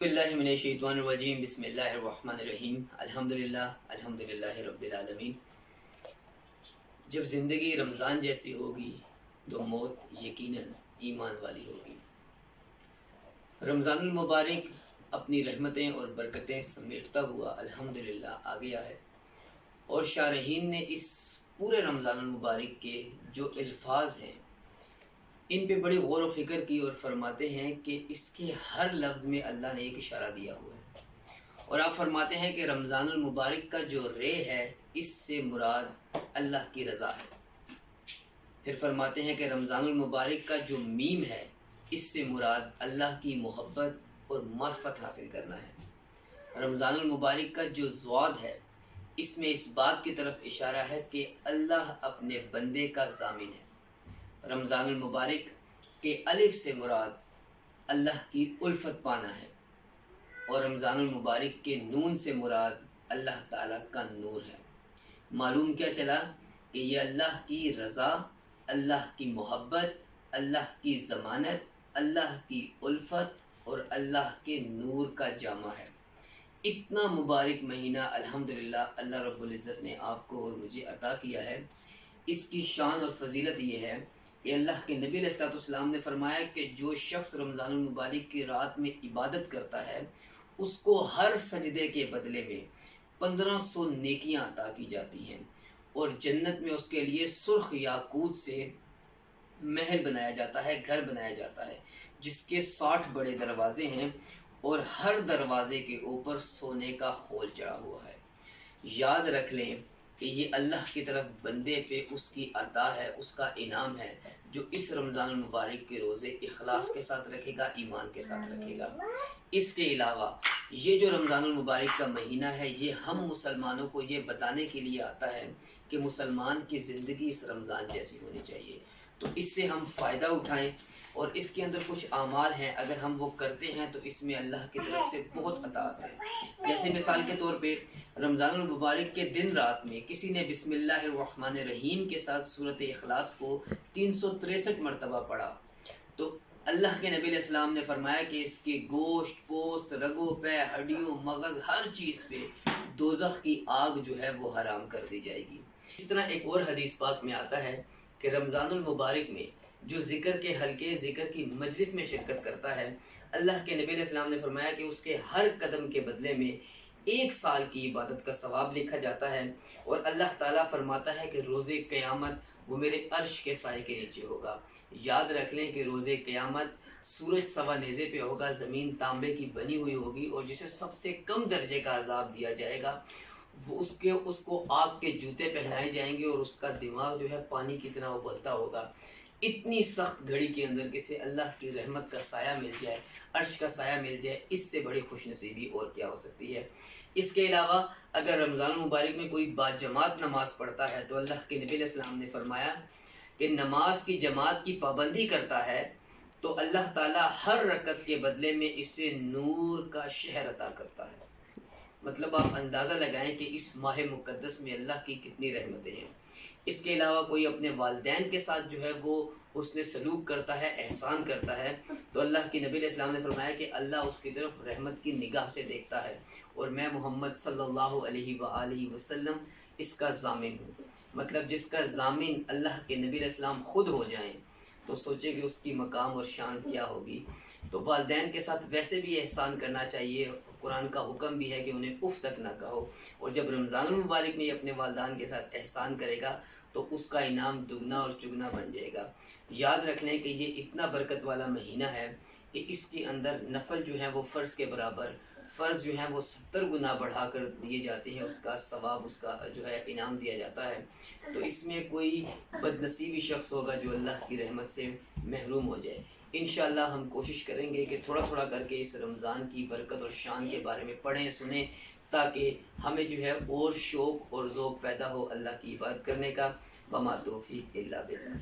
باللہ من الشیطان الرجیم بسم اللہ الرحمن الرحیم الحمدللہ رب العالمین۔ جب زندگی رمضان جیسی ہوگی تو موت یقیناً ایمان والی ہوگی۔ رمضان المبارک اپنی رحمتیں اور برکتیں سمیٹتا ہوا الحمدللہ آ گیا ہے، اور شارحین نے اس پورے رمضان المبارک کے جو الفاظ ہیں ان پہ بڑی غور و فکر کی، اور فرماتے ہیں کہ اس کے ہر لفظ میں اللہ نے ایک اشارہ دیا ہوا ہے، اور آپ فرماتے ہیں کہ رمضان المبارک کا جو رے ہے اس سے مراد اللہ کی رضا ہے۔ پھر فرماتے ہیں کہ رمضان المبارک کا جو میم ہے اس سے مراد اللہ کی محبت اور معرفت حاصل کرنا ہے۔ رمضان المبارک کا جو ضاد ہے اس میں اس بات کی طرف اشارہ ہے کہ اللہ اپنے بندے کا ضامن ہے۔ رمضان المبارک کے الف سے مراد اللہ کی الفت پانا ہے، اور رمضان المبارک کے نون سے مراد اللہ تعالیٰ کا نور ہے۔ معلوم کیا چلا کہ یہ اللہ کی رضا، اللہ کی محبت، اللہ کی ضمانت، اللہ کی الفت اور اللہ کے نور کا جامع ہے۔ اتنا مبارک مہینہ الحمدللہ اللہ رب العزت نے آپ کو اور مجھے عطا کیا ہے۔ اس کی شان اور فضیلت یہ ہے کہ اللہ کے نبی علیہ الصلوۃ والسلام نے فرمایا کہ جو شخص رمضان المبارک کی رات میں عبادت کرتا ہے اس کو ہر سجدے کے بدلے میں 1500 نیکیاں عطا کی جاتی ہیں، اور جنت میں اس کے لیے سرخ یاقوت سے محل بنایا جاتا ہے، گھر بنایا جاتا ہے جس کے 60 بڑے دروازے ہیں، اور ہر دروازے کے اوپر سونے کا خول چڑھا ہوا ہے۔ یاد رکھ لیں کہ یہ اللہ کی طرف بندے پہ اس کی عطا ہے، اس کا انعام ہے، جو اس رمضان المبارک کے روزے اخلاص کے ساتھ رکھے گا، ایمان کے ساتھ رکھے گا۔ اس کے علاوہ یہ جو رمضان المبارک کا مہینہ ہے یہ ہم مسلمانوں کو یہ بتانے کے لیے آتا ہے کہ مسلمان کی زندگی اس رمضان جیسی ہونی چاہیے، تو اس سے ہم فائدہ اٹھائیں، اور اس کے اندر کچھ اعمال ہیں اگر ہم وہ کرتے ہیں تو اس میں اللہ کی طرف سے بہت عطاءت ہے۔ جیسے مثال کے طور پہ رمضان المبارک کے دن رات میں کسی نے بسم اللہ الرحمن الرحیم کے ساتھ سورۃ اخلاص کو 363 مرتبہ پڑھا تو اللہ کے نبی علیہ السلام نے فرمایا کہ اس کے گوشت، پوست، رگوں پہ، ہڈیوں، مغز، ہر چیز پہ دوزخ کی آگ جو ہے وہ حرام کر دی جائے گی۔ اس طرح ایک اور حدیث پاک میں آتا ہے کہ رمضان المبارک میں جو ذکر کے حلقے، ذکر کی مجلس میں شرکت کرتا ہے، اللہ کے نبی علیہ السلام نے فرمایا کہ اس کے ہر قدم کے بدلے میں 1 سال کی عبادت کا ثواب لکھا جاتا ہے، اور اللہ تعالیٰ فرماتا ہے کہ روز قیامت وہ میرے عرش کے سائے کے نیچے ہوگا۔ یاد رکھ لیں کہ روز قیامت سورج سوا نیزے پہ ہوگا، زمین تانبے کی بنی ہوئی ہوگی، اور جسے سب سے کم درجے کا عذاب دیا جائے گا وہ اس کو آگ کے جوتے پہنائے جائیں گے، اور اس کا دماغ جو ہے پانی کی طرح ابلتا ہوگا۔ اتنی سخت گھڑی کے اندر کسی اللہ کی رحمت کا سایہ مل جائے، عرش کا سایہ مل جائے، اس سے بڑی خوش نصیبی اور کیا ہو سکتی ہے۔ اس کے علاوہ اگر رمضان المبارک میں کوئی باجماعت نماز پڑھتا ہے تو اللہ کے نبی علیہ السلام نے فرمایا کہ نماز کی جماعت کی پابندی کرتا ہے تو اللہ تعالیٰ ہر رکعت کے بدلے میں اسے نور کا شہر عطا کرتا ہے۔ مطلب آپ اندازہ لگائیں کہ اس ماہ مقدس میں اللہ کی کتنی رحمتیں ہیں۔ اس کے علاوہ کوئی اپنے والدین کے ساتھ جو ہے وہ حسن سلوک کرتا ہے، احسان کرتا ہے، تو اللہ کی نبی علیہ السلام نے فرمایا کہ اللہ اس کی طرف رحمت کی نگاہ سے دیکھتا ہے، اور میں محمد صلی اللہ علیہ وآلہ وسلم اس کا ضامن ہوں۔ مطلب جس کا ضامن اللہ کے نبی علیہ السلام خود ہو جائیں تو سوچے کہ اس کی مقام اور شان کیا ہوگی۔ تو والدین کے ساتھ ویسے بھی احسان کرنا چاہیے، قرآن کا حکم بھی ہے کہ انہیں اف تک نہ کہو، اور جب رمضان المبارک میں یہ اپنے والدین کے ساتھ احسان کرے گا تو اس کا انعام دگنا اور چگنا بن جائے گا۔ یاد رکھ لیں کہ یہ اتنا برکت والا مہینہ ہے کہ اس کے اندر نفل جو ہیں وہ فرض کے برابر، فرض جو ہیں وہ 70 گنا بڑھا کر دیے جاتے ہیں، اس کا ثواب، اس کا جو ہے انعام دیا جاتا ہے۔ تو اس میں کوئی بد نصیبی شخص ہوگا جو اللہ کی رحمت سے محروم ہو جائے۔ انشاءاللہ ہم کوشش کریں گے کہ تھوڑا تھوڑا کر کے اس رمضان کی برکت اور شان کے بارے میں پڑھیں، سنیں، تاکہ ہمیں جو ہے اور شوق اور ذوق پیدا ہو اللہ کی عبادت کرنے کا۔ وما توفیق الا باللہ۔